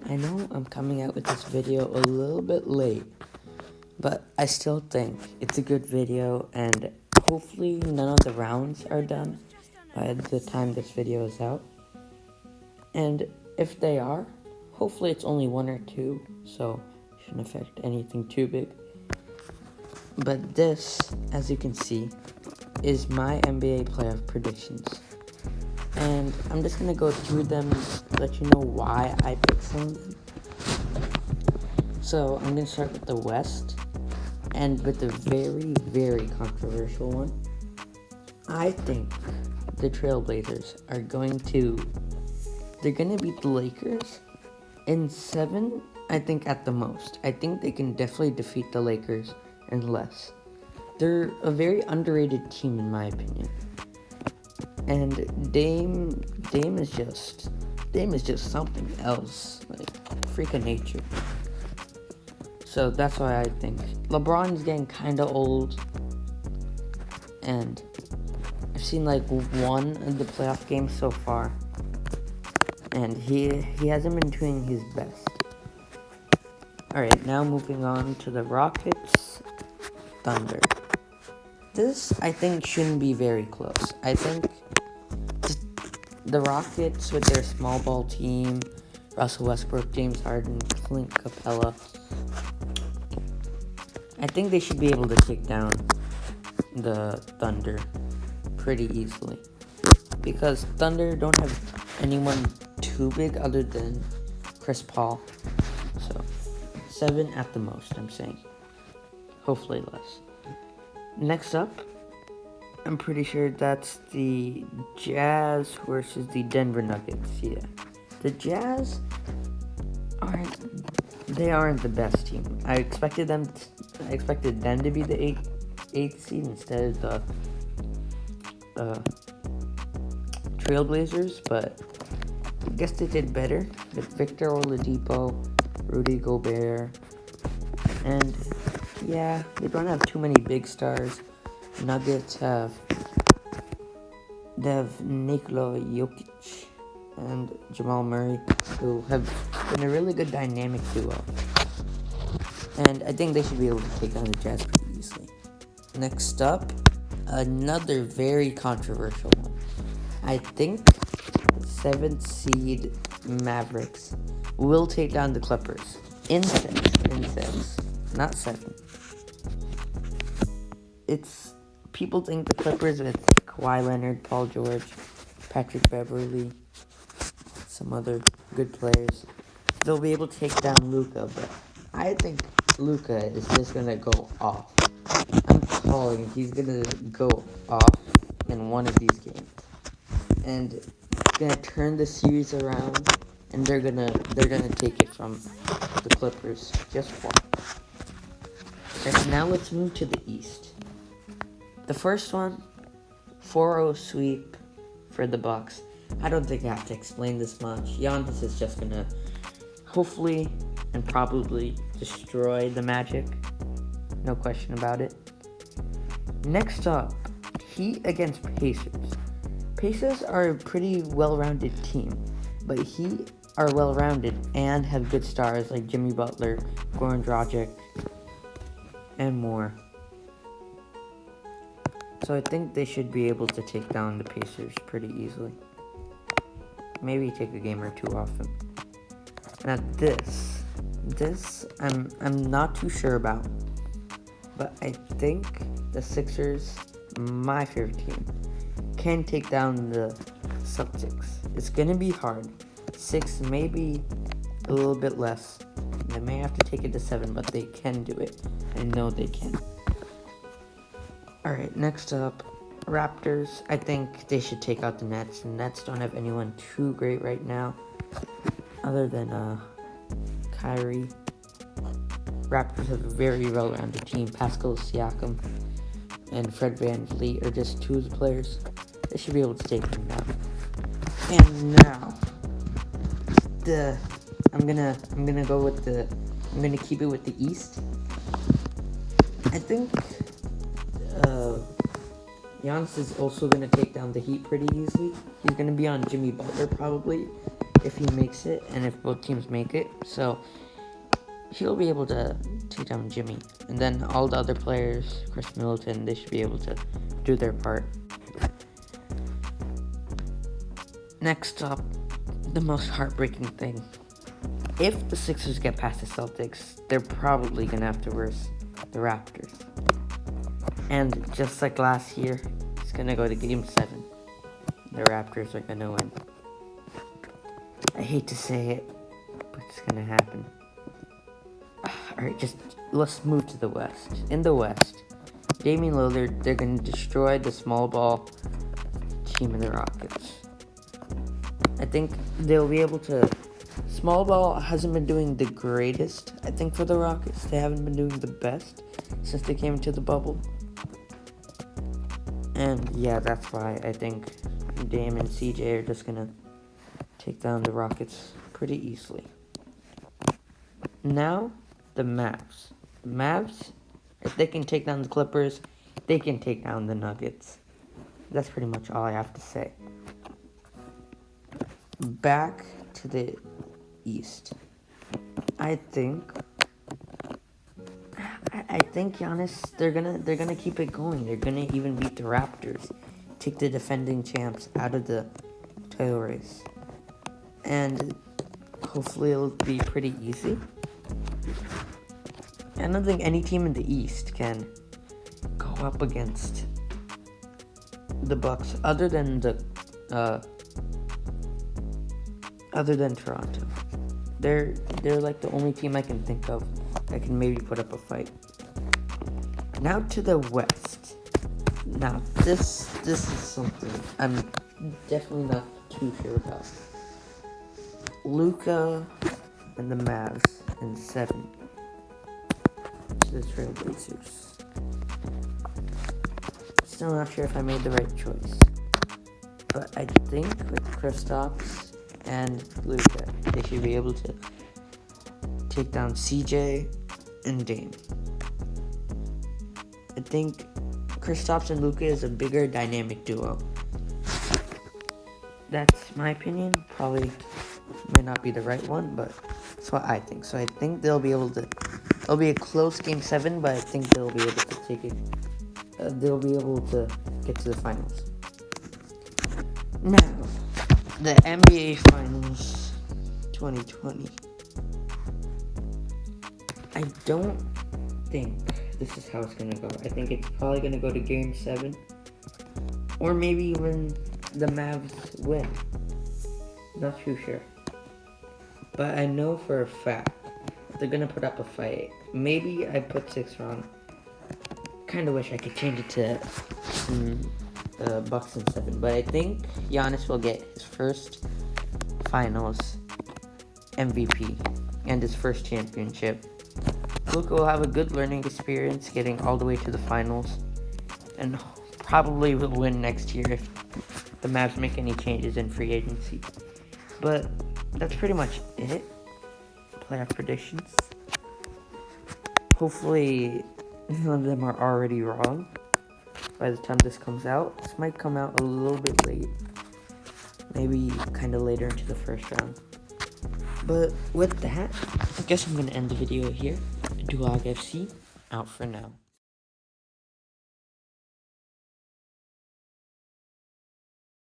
I know I'm coming out with this video a little bit late, but I still think it's a good video, and hopefully none of the rounds are done by the time this video is out. And if they are, hopefully it's only one or two, so it shouldn't affect anything too big. But this, as you can see, is my NBA playoff predictions. And I'm just going to go through them, let you know why I picked some of them. So I'm going to start with the West, and with the very, very controversial one. I think the Trailblazers are going to beat the Lakers in 7, I think at the most. I think they can definitely defeat the Lakers in less. They're a very underrated team in my opinion. And Dame is just something else, like freak of nature. So that's why I think LeBron's getting kind of old, and I've seen like one of the playoff games so far, and he hasn't been doing his best. Alright, now moving on to the Rockets, Thunder. This, I think, shouldn't be very close. I think the Rockets, with their small ball team, Russell Westbrook, James Harden, Clint Capella, I think they should be able to take down the Thunder pretty easily. Because Thunder don't have anyone too big other than Chris Paul. So, 7 at the most, I'm saying. Hopefully less. Next up, I'm pretty sure that's the Jazz versus the Denver Nuggets. Yeah. The Jazz aren't the best team. I expected them to be the 8th seed instead of the Trailblazers, but I guess they did better with Victor Oladipo, Rudy Gobert, and yeah, they don't have too many big stars. Nuggets have Nikola Jokic and Jamal Murray, who have been a really good dynamic duo. And I think they should be able to take down the Jazz pretty easily. Next up, another very controversial one. I think the 7th seed Mavericks will take down the Clippers in 6, not 7. People think the Clippers with Kawhi Leonard, Paul George, Patrick Beverly, some other good players, they'll be able to take down Luka, but I think Luka is just gonna go off. I'm calling he's gonna go off in one of these games, and he's gonna turn the series around, and they're gonna take it from the Clippers. Just watch. And now let's move to the East. The first one, 4-0 sweep for the Bucks. I don't think I have to explain this much. Giannis is just gonna hopefully and probably destroy the Magic. No question about it. Next up, Heat against Pacers. Pacers are a pretty well-rounded team, but Heat are well-rounded and have good stars like Jimmy Butler, Goran Dragic, and more. So I think they should be able to take down the Pacers pretty easily. Maybe take a game or two off them. Now this I'm not too sure about, but I think the Sixers, my favorite team, can take down the Celtics. It's gonna be hard. 6, maybe a little bit less. They may have to take it to 7, but they can do it. I know they can. Alright, next up, Raptors. I think they should take out the Nets. The Nets don't have anyone too great right now, other than Kyrie. Raptors have a very well-rounded team. Pascal Siakam and Fred VanVleet are just 2 of the players. They should be able to take them down. And now, I'm gonna keep it with the East. I think Giannis is also going to take down the Heat pretty easily. He's going to be on Jimmy Butler probably. if he makes it and if both teams make it. So he'll be able to take down Jimmy. And then all the other players, Chris Middleton, they should be able to do their part. Next up, the most heartbreaking thing. If the Sixers get past the Celtics, they're probably going to have to verse the Raptors. And just like last year, it's going to go to Game 7. The Raptors are going to win. I hate to say it, but it's going to happen. Alright, just let's move to the West. In the West, Damian Lillard, they're going to destroy the small ball team of the Rockets. I think they'll be able to... Small ball hasn't been doing the greatest, I think, for the Rockets. They haven't been doing the best since they came into the bubble. And yeah, that's why I think Dame and CJ are just going to take down the Rockets pretty easily. Now, the Mavs. The Mavs, if they can take down the Clippers, they can take down the Nuggets. That's pretty much all I have to say. Back to the East. I think Giannis, they're gonna keep it going. They're gonna even beat the Raptors, take the defending champs out of the title race, and hopefully it'll be pretty easy. I don't think any team in the East can go up against the Bucks other than Toronto. They're like the only team I can think of that can maybe put up a fight. Now to the West. Now this is something I'm definitely not too sure about. Luka and the Mavs in 7 to the Trailblazers. Still not sure if I made the right choice, but I think with Kristaps and Luka, they should be able to take down CJ and Dame. I think Kristaps and Luka is a bigger dynamic duo. That's my opinion. Probably may not be the right one, but that's what I think. So I think they'll be able to. It'll be a close Game 7, but I think they'll be able to take it. They'll be able to get to the finals. Now, the NBA Finals 2020. I don't think this is how it's going to go. I think it's probably going to go to Game 7. Or maybe even the Mavs win. Not too sure. But I know for a fact they're going to put up a fight. Maybe I put 6 wrong. Kind of wish I could change it to Bucks in 7. But I think Giannis will get his first Finals MVP and his first championship. Luka will have a good learning experience getting all the way to the finals, and probably will win next year if the Mavs make any changes in free agency. But that's pretty much it. Playoff predictions. Hopefully none of them are already wrong by the time this comes out. This might come out a little bit late. Maybe kind of later into the first round. But with that, I guess I'm going to end the video here. Duog FC, out for now.